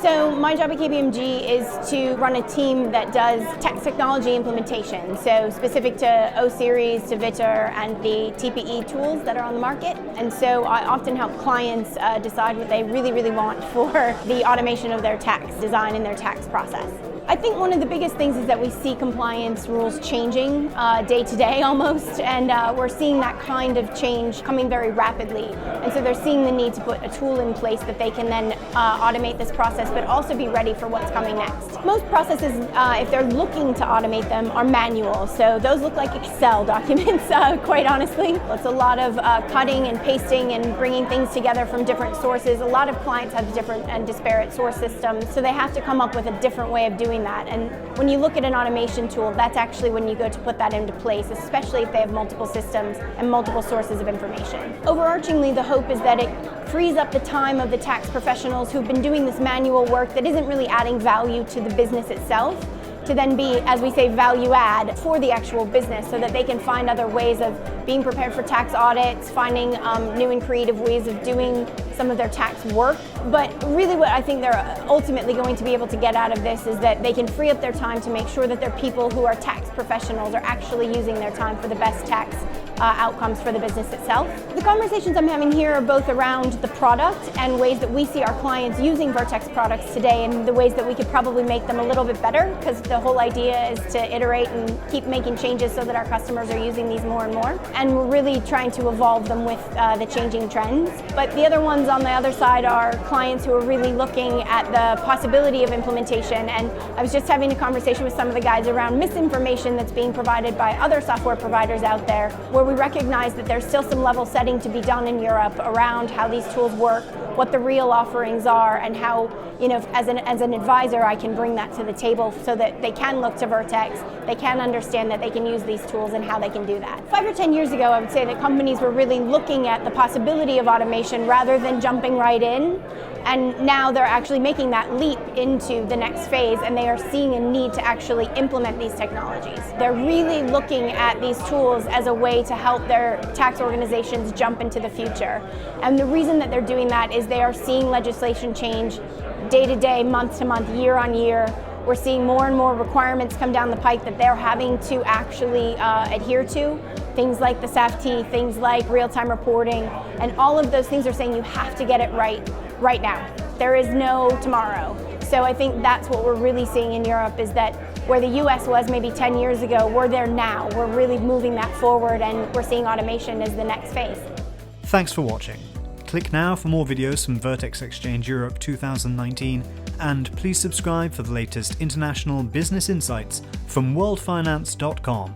So my job at KPMG is to run a team that does tax technology implementation, so specific to O-Series, to Vitter, and the TPE tools that are on the market. And so I often help clients decide what they really want for the automation of their tax design and their tax process. I think one of the biggest things is that we see compliance rules changing day to day almost, and we're seeing that kind of change coming very rapidly. And so they're seeing the need to put a tool in place that they can then automate this process, but also be ready for what's coming next. Most processes, if they're looking to automate them, are manual. So those look like Excel documents, quite honestly. It's a lot of cutting and pasting and bringing things together from different sources. A lot of clients have different and disparate source systems, so they have to come up with a different way of doing that. And when you look at an automation tool, that's actually when you go to put that into place, especially if they have multiple systems and multiple sources of information. Overarchingly, the hope is that it frees up the time of the tax professionals who've been doing this manual work that isn't really adding value to the business itself, to then be, as we say, value add for the actual business, so that they can find other ways of being prepared for tax audits, finding new and creative ways of doing some of their tax work. But really what I think they're ultimately going to be able to get out of this is that they can free up their time to make sure that their people who are tax professionals are actually using their time for the best tax outcomes for the business itself. The conversations I'm having here are both around the product and ways that we see our clients using Vertex products today, and the ways that we could probably make them a little bit better, because the whole idea is to iterate and keep making changes so that our customers are using these more and more. And we're really trying to evolve them with the changing trends. But the other ones on the other side are clients who are really looking at the possibility of implementation. And I was just having a conversation with some of the guys around misinformation that's being provided by other software providers out there, where we recognize that there's still some level setting to be done in Europe around how these tools work, what the real offerings are, and how, you know, as an advisor, I can bring that to the table so that they can look to Vertex, they can understand that they can use these tools and how they can do that. 5 or 10 years ago, I would say that companies were really looking at the possibility of automation rather than jumping right in. And now they're actually making that leap into the next phase, and they are seeing a need to actually implement these technologies. They're really looking at these tools as a way to help their tax organizations jump into the future. And the reason that they're doing that is they are seeing legislation change day to day, month to month, year on year. We're seeing more and more requirements come down the pike that they're having to actually adhere to. Things like the SAFT, things like real-time reporting, and all of those things are saying you have to get it right now. There is no tomorrow. So I think that's what we're really seeing in Europe, is that where the US was maybe 10 years ago, we're there now. We're really moving that forward, and we're seeing automation as the next phase. Thanks for watching. Click now for more videos from Vertex Exchange Europe 2019, and please subscribe for the latest international business insights from worldfinance.com.